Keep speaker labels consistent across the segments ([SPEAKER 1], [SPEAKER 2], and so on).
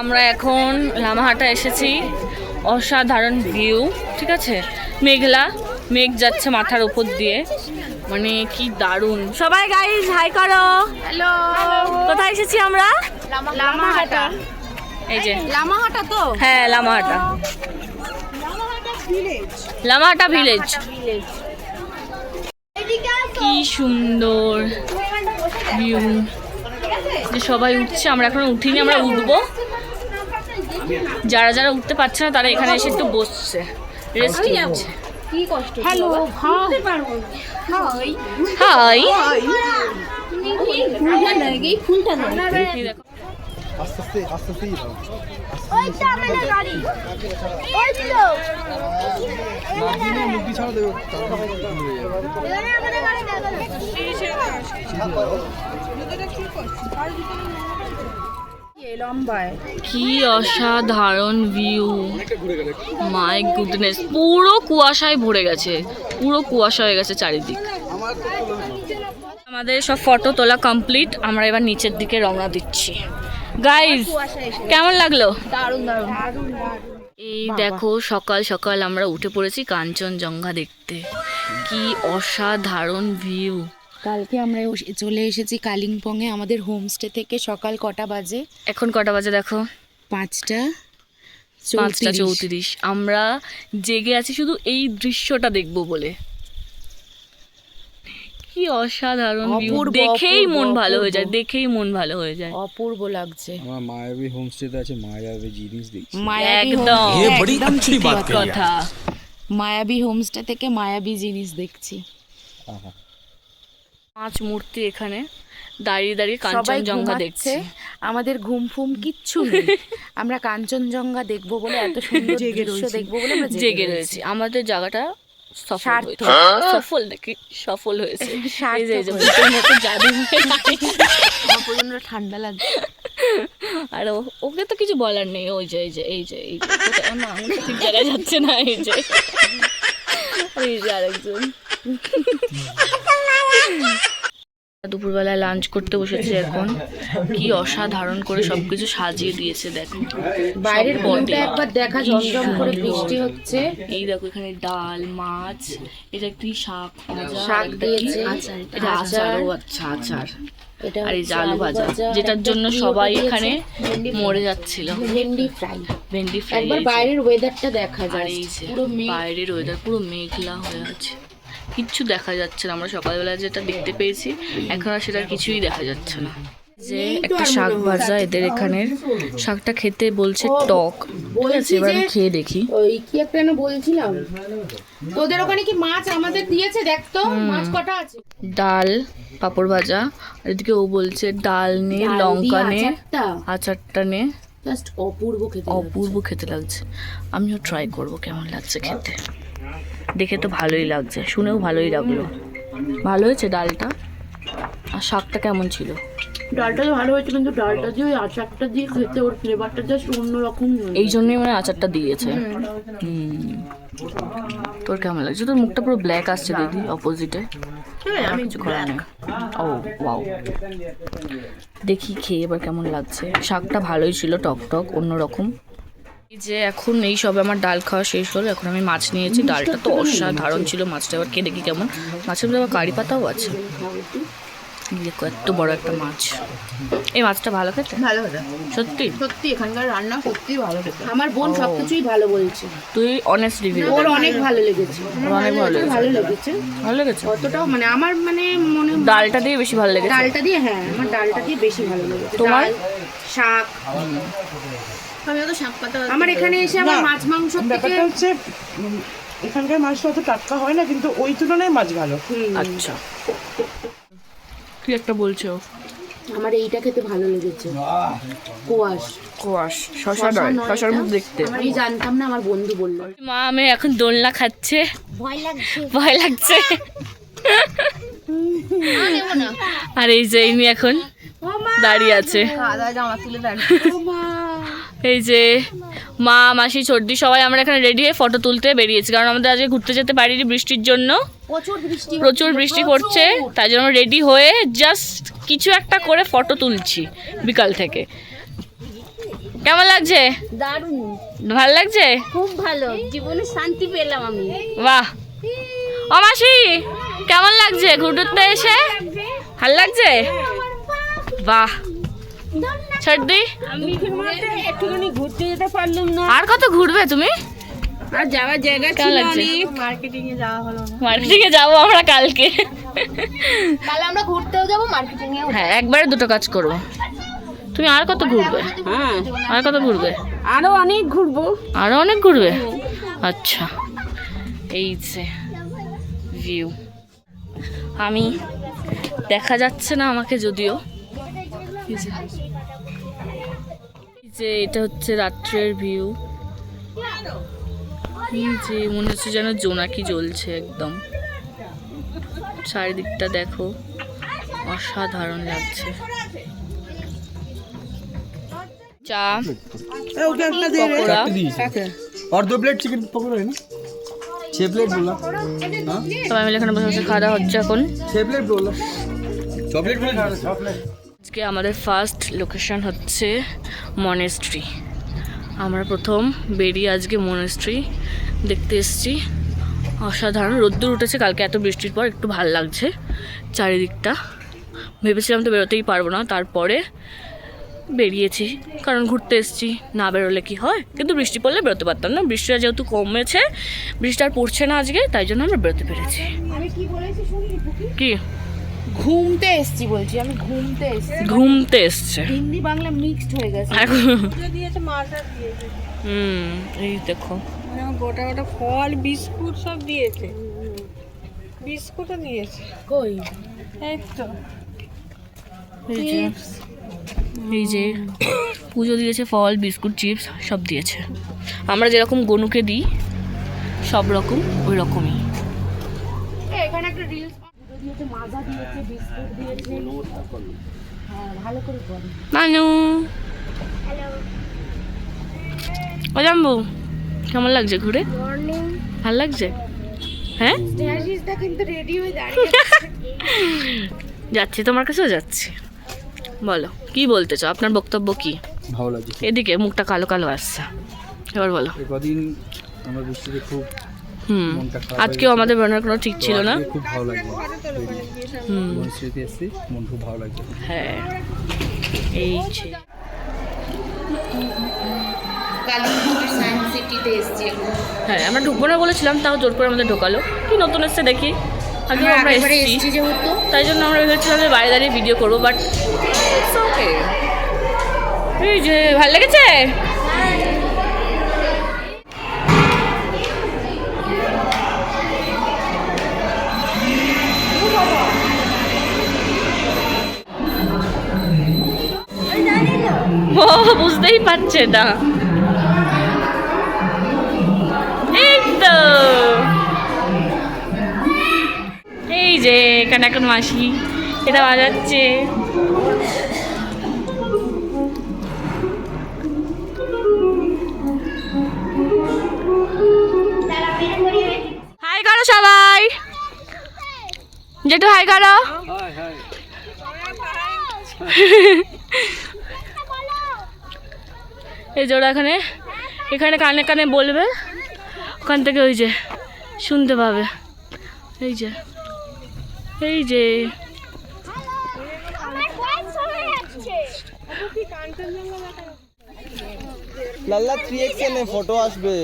[SPEAKER 1] আমরা এখন লামাহাটা এসেছি। অসাধারণ ভিউ, ঠিক আছে, মেঘলা, মেঘ যাচ্ছে মাথার উপর দিয়ে, মানে কি দারুণ। সবাই গাইস হাই করো।
[SPEAKER 2] হ্যালো,
[SPEAKER 1] কোথায় এসেছি আমরা?
[SPEAKER 2] লামাহাটা।
[SPEAKER 1] এই যে
[SPEAKER 2] লামাহাটা তো?
[SPEAKER 1] হ্যাঁ, লামাহাটা, লামাহাটা ভিলেজ। কি সুন্দর ভিউ, যে সবাই উঠছে, আমরা এখন উঠিনি, আমরা উঠবো। যারা যারা উঠতে পারছে না তারা এখানে এসে একটু বসছে, রেস্ট নিচ্ছে।
[SPEAKER 2] কি কষ্ট। হ্যালো, উঠতে পারবো। হাই
[SPEAKER 1] হাই,
[SPEAKER 2] ফুলটা লাগে, ফুলটা লাগে।
[SPEAKER 1] দেখো
[SPEAKER 3] আস্তে আস্তে আস্তে আস্তেই দাও।
[SPEAKER 4] ওইটা আমাদের গাড়ি, ওই তো
[SPEAKER 3] মুক্তি ছাড়া দেবো
[SPEAKER 4] এখানে আমাদের গাড়ি
[SPEAKER 2] লম্বায়
[SPEAKER 1] কি অসাধারণ ভিউ, মাই গুডনেস। পুরো কুয়াশায় ভরে গেছে, পুরো কুয়াশা হয়ে গেছে চারিদিক। আমাদের সব ফটো তোলা কমপ্লিট, আমরা এবার নিচের দিকে রওনা দিচ্ছি। গাইস কেমন লাগলো?
[SPEAKER 2] দারুণ দারুণ।
[SPEAKER 1] এই দেখো সকাল সকাল আমরা উঠে পড়েছি কাঞ্চনজঙ্ঘা দেখতে। কি অসাধারণ ভিউ।
[SPEAKER 2] কালকে আমরা চলে এসেছি কালিম্পংয়ে আমাদের হোমস্টে থেকে। সকাল কটা বাজে?
[SPEAKER 1] এখন কটা বাজে দেখো?
[SPEAKER 2] 5:34।
[SPEAKER 1] আমরা জেগে আছি শুধু এই দৃশ্যটা দেখবো বলে। কি অসাধারণ ভিউ,
[SPEAKER 2] অপূর্ব,
[SPEAKER 1] দেখেই মন
[SPEAKER 2] অপূর্ব,
[SPEAKER 1] ভালো হয়ে যায়,
[SPEAKER 2] অপূর্ব।
[SPEAKER 1] দেখেই মন ভালো হয়ে যায়।
[SPEAKER 2] অপূর্ব লাগছে।
[SPEAKER 3] আমার মায়াবী হোমস্টেতে আছে, মায়াবী জিনিস দেখছি।
[SPEAKER 2] মায়াবী
[SPEAKER 1] একদম।
[SPEAKER 2] হোমস্টে,
[SPEAKER 5] ये बड़ी
[SPEAKER 2] একদম
[SPEAKER 5] अच्छी
[SPEAKER 2] ঠিক
[SPEAKER 5] बात
[SPEAKER 2] কথা।
[SPEAKER 5] कही है।
[SPEAKER 1] কথা
[SPEAKER 2] মায়াবী হোমস্টে থেকে মায়াবী জিনিস দেখছি।
[SPEAKER 3] আহা,
[SPEAKER 1] 5 মূর্তি এখানে দাঁড়িয়ে দাঁড়িয়ে
[SPEAKER 2] সবাই
[SPEAKER 1] কাঞ্চনজঙ্ঘা
[SPEAKER 2] ঘুমাচ্ছে,
[SPEAKER 1] দেখছি।
[SPEAKER 2] আমাদের ঘুম ফুম কিচ্ছু নেই। আমরা কাঞ্চনজঙ্ঘা দেখবো বলে, এত সুন্দর দৃশ্য দেখবো বলে আমরা
[SPEAKER 1] জেগে রয়েছি। আমাদের জায়গাটা সফল
[SPEAKER 2] সার্থক।
[SPEAKER 1] হয়েছে। সফল নাকি সফল হয়েছে। এই যে এই যে ভূতের মতো জাদু হয়ে
[SPEAKER 2] আমার প্রচন্ড ঠান্ডা লাগছে।
[SPEAKER 1] আর ওকে তো কিছু বলার নেই। ওই যে এই যে এই যে এই যে কোথায়- না আমি ঠিক জায়গায় যাচ্ছে না। এই যে আরেকজন। দুপুরবেলায় লাঞ্চ করতে বসেছি এখন। কি অসাধারণ করে সবকিছু সাজিয়ে দিয়েছে দেখো।
[SPEAKER 2] বাইরের
[SPEAKER 1] সব
[SPEAKER 2] ভিউটা
[SPEAKER 1] বটে।
[SPEAKER 2] একবার দেখা, ঝমঝম করে বৃষ্টি হচ্ছে।
[SPEAKER 1] এই দেখো এখানে ডাল, মাছ, এটা একটি শাক ভাজা,
[SPEAKER 2] শাক
[SPEAKER 1] আরেকটা কি?
[SPEAKER 2] দিয়েছে,
[SPEAKER 1] এটা
[SPEAKER 2] আচার।
[SPEAKER 1] আচার। ও আচ্ছা আচার।
[SPEAKER 2] এটা
[SPEAKER 1] আর এই যে
[SPEAKER 2] হচ্ছে
[SPEAKER 1] আলু ভাজা, যেটার
[SPEAKER 2] একটা
[SPEAKER 1] জন্য
[SPEAKER 2] কি
[SPEAKER 1] সবাই
[SPEAKER 2] ওটা
[SPEAKER 1] এখানে
[SPEAKER 2] দিয়েছে? ভেন্ডি
[SPEAKER 1] মরে যাচ্ছিল।
[SPEAKER 2] ভেন্ডি ফ্রাই।
[SPEAKER 1] ভেন্ডি ফ্রাই।
[SPEAKER 2] একবার বাইরের ওয়েদারটা দেখা
[SPEAKER 1] আর
[SPEAKER 2] যায়,
[SPEAKER 1] এই যে
[SPEAKER 2] পুরো মেঘ।
[SPEAKER 1] বাইরের ওয়েদার পুরো মেঘলা হয়ে আছে, কিচ্ছু দেখা যাচ্ছে না। আমরা সকালবেলা যেটা দেখতে পেয়েছি এখন আর সেটার কিছুই দেখা যাচ্ছে না। যে একটা শাক ভাজা এদের এখানের, শাকটা খেতে বলছে টক। ঠিক আছে, এবার আমি খেয়ে দেখি।
[SPEAKER 2] ওই কি একটা যেন বলছিলাম, তোদের ওখানে কি মাছ আমাদের দিয়েছে? দেখ তো মাছ কটা আছে।
[SPEAKER 1] ডাল, পাঁপড় ভাজা, আর এদিকে ও বলছে ডাল নে,
[SPEAKER 2] ডাল
[SPEAKER 1] লঙ্কা
[SPEAKER 2] দিয়ে
[SPEAKER 1] নে,
[SPEAKER 2] আচারটা
[SPEAKER 1] আচারটা নে।
[SPEAKER 2] জাস্ট অপূর্ব খেতে।
[SPEAKER 1] অপূর্ব খেতে লাগছে। আমিও ট্রাই করব কেমন লাগছে খেতে। দেখে তো ভালোই লাগছে, শুনেও ভালোই লাগলো। ভালো হয়েছে ডালটা। আর শাকটা কেমন ছিল?
[SPEAKER 2] ডালটা তো ভালো হয়েছে, কিন্তু ডালটা দিয়ে ওই আচারটা দিয়ে খেতে ওর ফ্লেভারটা জাস্ট অন্যরকম।
[SPEAKER 1] এই জন্যই মানে আচারটা দিয়েছে। তোর কেমন লাগছে? তোর মুখটা পুরো ব্ল্যাক আসছে দিদি, অপোজিটে। আমি কিছু করার নেই। ও ওয়াও, দেখি খেয়ে এবার কেমন লাগছে। শাকটা ভালোই ছিল, টক টক অন্যরকম। এই যে এখন এই সবে আমার ডাল খাওয়া শেষ হলো, এখন আমি মাছ নিয়েছি। ডালটা তো অসাধারণ ছিল, মাছটা এবার খেয়ে দেখি কেমন। মাছের মধ্যে আবার কারি পাতাও আছে। দেখো এত বড় একটা মাছ। এই মাছটা ভালো খেতে?
[SPEAKER 2] ভালো হতো
[SPEAKER 1] সত্যি?
[SPEAKER 2] সত্যি, এখানকার রান্না সত্যি ভালো খেতে। আমার বোন সবকিছুই ভালো বলছে।
[SPEAKER 1] তুই অনেস্ট রিভিউ।
[SPEAKER 2] ওর অনেক ভালো লেগেছে।
[SPEAKER 1] অনেক ভালো লেগেছে।
[SPEAKER 2] ভালো লেগেছে
[SPEAKER 1] ভালো লেগেছে।
[SPEAKER 2] অতটাও মানে আমার মানে মনে
[SPEAKER 1] ডালটা দিয়ে বেশি ভালো লেগেছে।
[SPEAKER 2] ডালটা দিয়ে, হ্যাঁ আমার ডালটা দিয়ে বেশি ভালো লেগেছে।
[SPEAKER 1] তোমার?
[SPEAKER 2] ডাল, শাক। আমি তো শাক পাতা। আমার এখানে এসে আমার মাছ মাংস থেকে
[SPEAKER 6] ব্যাপারটা হচ্ছে এখানকার মাছটা অত টাটকা হয় না, কিন্তু ওই তুলনায় মাছ ভালো।
[SPEAKER 1] আচ্ছা, কি একটা বলছো?
[SPEAKER 2] আমার এইটা খেতে ভালো লেগেছে। কোয়াশ।
[SPEAKER 1] কোয়াশ, শশা নয়, শশার মধ্যে দেখতে।
[SPEAKER 2] আমি জানতাম না, আমার বন্ধু বললো।
[SPEAKER 1] মা আমি এখন দোলনা খাচ্ছে,
[SPEAKER 4] ভয় লাগছে।
[SPEAKER 1] ভয় লাগছে। আর এই যে ইনি এখন দাঁড়িয়ে আছে। এই যে মা, মাসি, চর্দি সবাই আমরা এখানে রেডি হয়ে ফটো তুলতে বেরিয়েছি, কারণ আমাদের আজকে ঘুরতে যেতে পারিনি বৃষ্টির জন্য। প্রচুর বৃষ্টি পড়ছে, তাই জন্য রেডি হয়ে জাস্ট কিছু একটা করে ফটো তুলছি বিকাল থেকে। কেমন লাগছে?
[SPEAKER 5] দারুণ,
[SPEAKER 1] ভালো লাগছে?
[SPEAKER 5] খুব ভালো, জীবনে শান্তি পেলাম আমি।
[SPEAKER 1] বাহ। ও মাসি, কেমন লাগছে ঘুরতে এসে? ভালো লাগছে? বাহ। সর্দি
[SPEAKER 5] একটুখানি ঘুরতে যেতে পারলাম না,
[SPEAKER 1] আর কত ঘুরবে তুমি?
[SPEAKER 5] আর যাওয়ার জায়গা
[SPEAKER 1] কেমন
[SPEAKER 5] ছিল
[SPEAKER 1] লাগছে?
[SPEAKER 5] অনেক, মার্কেটিং এ যাওয়া হলো না।
[SPEAKER 1] মার্কেটিং এ যাবো আমরা কালকে।
[SPEAKER 4] তাহলে আমরা ঘুরতেও যাবো, মার্কেটিং এও।
[SPEAKER 1] হ্যাঁ, একবারে দুটো কাজ করবো। তুমি আর কত ঘুরবে?
[SPEAKER 5] হ্যাঁ,
[SPEAKER 1] আর কত ঘুরবে?
[SPEAKER 5] আরো অনেক ঘুরবো।
[SPEAKER 1] আরো অনেক ঘুরবে? আচ্ছা, এই যে ভিউ। আমি দেখা যাচ্ছে না আমাকে যদিও। এই যে এটা হচ্ছে রাত্রের ভিউ। এই যে মনে হচ্ছে যেন জোনাকি জ্বলছে একদম। চারিদিকটা দেখো, অসাধারণ লাগছে। চা,
[SPEAKER 6] ওকে একটা দে রে।
[SPEAKER 1] পকোড়া,
[SPEAKER 3] और 2 प्लेट चिकन पकौड़ा है ना 6 प्लेट बोला हाँ
[SPEAKER 1] সবাই মিলে এখানে বসে বসে খাওয়া দাওয়া হচ্ছে এখন।
[SPEAKER 3] 6 प्लेट बोला चॉकलेट बोला
[SPEAKER 1] আজকে আমাদের ফার্স্ট লোকেশন হচ্ছে মনেস্ট্রি। আমরা প্রথম বেরিয়ে আজকে মনেস্ট্রি দেখতে এসেছি। অসাধারণ রোদ্দুর উঠেছে কালকে, এত বৃষ্টির পর একটু ভাল লাগছে চারিদিকটা। ভেবেছিলাম তো বেরোতেই পারবো না, তারপরে বেরিয়েছি কারণ ঘুরতে এসেছি, না বেরোলে কি হয়। কিন্তু বৃষ্টি পড়লে বেরোতে পারতাম না, বৃষ্টিটা যেহেতু কমেছে, বৃষ্টি আর পড়ছে না আজকে, তাই জন্য আমরা বেরোতে পেরেছি। কি
[SPEAKER 2] ঘুমতে এসছি বলছি, আমি ঘুমতে এসছি।
[SPEAKER 1] ঘুমতে এসছে
[SPEAKER 2] হিন্দি বাংলা মিক্সড হয়ে গেছে।
[SPEAKER 5] দিয়েছে, মালটা দিয়েছে,
[SPEAKER 1] এই দেখো
[SPEAKER 5] গোটা গোটা ফল, বিস্কুট সব দিয়েছে, বিস্কুটও দিয়েছে।
[SPEAKER 2] কই
[SPEAKER 5] এই তো
[SPEAKER 1] এই যে পুজো দিয়েছে, ফল, বিস্কুট, চিপস সব দিয়েছে। আমরা যেরকম গনুকে দিই সব রকম ওই রকমই।
[SPEAKER 2] এখানে একটা রিলস দিয়েছে, মাজা দিয়েছে, বিস্কুট দিয়েছে। হ্যাঁ, ভালো করে কর।
[SPEAKER 1] মানু, ও জাম্বু, কেমন লাগছে ঘুরে? ভালো লাগছে? হ্যাঁ,
[SPEAKER 2] স্ট্যাশিসটা কিন্তু রেডি হয়ে দাঁড়িয়ে
[SPEAKER 1] যাচ্ছি, তোমার কাছেও যাচ্ছি। বলো কি বলতে চাও, আপনার বক্তব্য কি?
[SPEAKER 3] ভালো লাগছে
[SPEAKER 1] এদিকে মুখটা কালো কালো আসছে, এবার বলো।
[SPEAKER 3] কদিন আমরা বৃষ্টিতে খুব মনটা খারাপ
[SPEAKER 1] আজকেও আমাদের বেরোনোর কোনো ঠিক ছিল না।
[SPEAKER 3] খুব ভালো লাগছে মনস্ট্রিতে এসেছি, মন খুব ভালো লাগছে।
[SPEAKER 1] হ্যাঁ, এই যে
[SPEAKER 2] কালিম্পং সায়েন্স সিটিতে এসছি এখন।
[SPEAKER 1] হ্যাঁ, আমরা ঢুকবো না বলেছিলাম, তাও জোর করে আমাদের ঢোকালো। কি নতুন এসছে দেখি, আগে আমরা
[SPEAKER 2] এবারে
[SPEAKER 1] এসেছি
[SPEAKER 2] এসছি যেহেতু
[SPEAKER 1] তাই জন্য আমরা ভেবেছিলাম যে বাইরে দাঁড়িয়ে ভিডিও করবো, বাট ওকে। এই যে ভালো লেগেছে? ও বুঝতেই পারছে না। এই তো, এই যে এখানে এখন মাসি এটা বাজাচ্ছে। হাই করো সবাই, যেটু হাই করো। এই যে ওরা এখানে এখানে কানে কানে বলবে, ওখান থেকে ওই যে শুনতে পাবে। এই যে এই যে
[SPEAKER 3] লাল্লা 3XL এ ফটো আসবে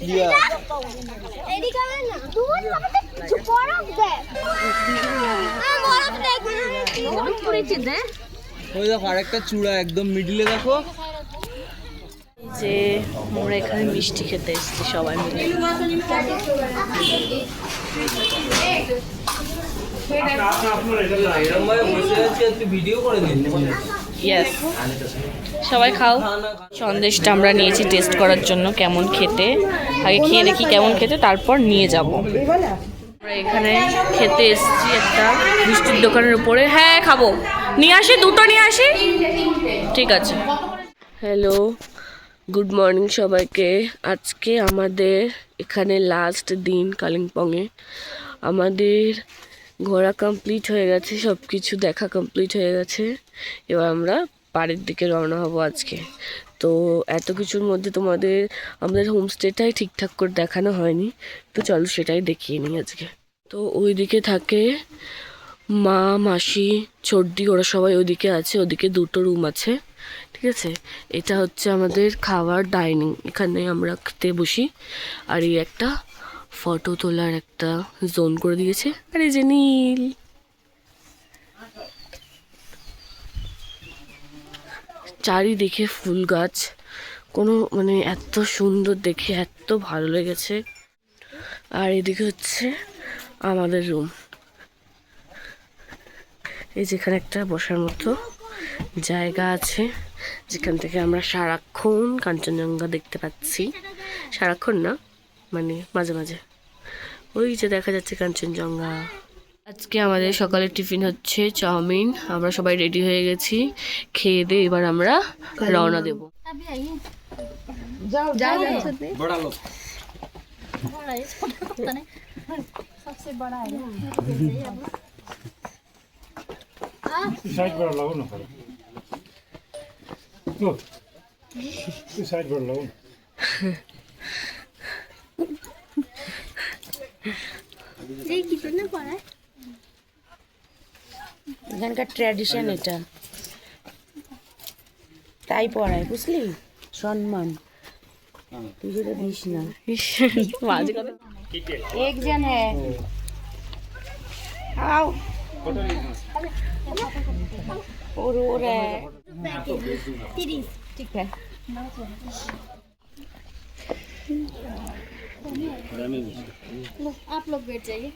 [SPEAKER 3] দিয়া
[SPEAKER 4] এদিকে আয় না, তুই আমাকে কিছু বরফ দে। বরফ দে, বরফ পড়েছে দে।
[SPEAKER 3] ওই দেখো আরেকটা চূড়া একদম মিডিলে দেখো।
[SPEAKER 1] যে আমরা এখানে মিষ্টি খেতে এসেছি সবাই মিলে। ইয়েস, সবাই খাও। সন্দেশটা আমরা নিয়েছি টেস্ট করার জন্য কেমন খেতে, আগে খেয়ে দেখি কেমন খেতে, তারপর নিয়ে যাব। আমরা এখানে খেতে এসেছি একটা মিষ্টির দোকানের উপরে। হ্যাঁ খাবো, নিয়ে আসি, দুটো নিয়ে আসি। ঠিক আছে। হ্যালো, গুড মর্নিং সবাইকে। আজকে আমাদের এখানে লাস্ট দিন কালিম্পংয়ে। আমাদের ঘোরা কমপ্লিট হয়ে গেছে, সব কিছু দেখা কমপ্লিট হয়ে গেছে। এবার আমরা বাড়ির দিকে রওনা হব আজকে।
[SPEAKER 7] তো এত কিছুর মধ্যে আমাদের হোমস্টেটাই ঠিকঠাক করে দেখানো হয়নি, তো চলো সেটাই দেখিয়ে নিই আজকে। তো ওইদিকে থাকে মা, মাসি, ছোটদি, ওরা সবাই ওইদিকে আছে। ওদিকে 2টো রুম আছে, ঠিক আছে। এটা হচ্ছে আমাদের খাওয়ার ডাইনিং, এখানে আমরা খেতে বসি। আর এই একটা ফটো তোলার একটা জোন করে দিয়েছে। আর এই যে নীল, চারিদিকে ফুল গাছ, কোনো মানে এত সুন্দর দেখে এত ভালো লেগেছে। আর এদিকে হচ্ছে আমাদের রুম, এই যেখানে একটা বসার মতো জায়গা আছে, যেখান থেকে আমরা সারাক্ষণ কাঞ্চনজঙ্ঘা দেখতে পাচ্ছি। সারাক্ষণ না, মানে মাঝে মাঝে ওই যে দেখা যাচ্ছে কাঞ্চনজঙ্ঘা। আজকে আমাদের সকালের টিফিন হচ্ছে চাউমিন। আমরা সবাই রেডি হয়ে গেছি, খেয়ে দিয়ে এবার আমরা রওনা দেব।
[SPEAKER 6] যাও যাও
[SPEAKER 3] বড়া লোক
[SPEAKER 8] साइड पर लगाऊ न लो त्यो साइड पर लगाऊ न
[SPEAKER 2] এখানকার ট্র্যাডিশন এটা, তাই পড়ায়, বুঝলি? সম্মান, তুই যেটা দিস না। এক জন হ্যাঁ आओ और है
[SPEAKER 4] 30
[SPEAKER 2] ठीक है।
[SPEAKER 4] आप लोग बैठ जाइए।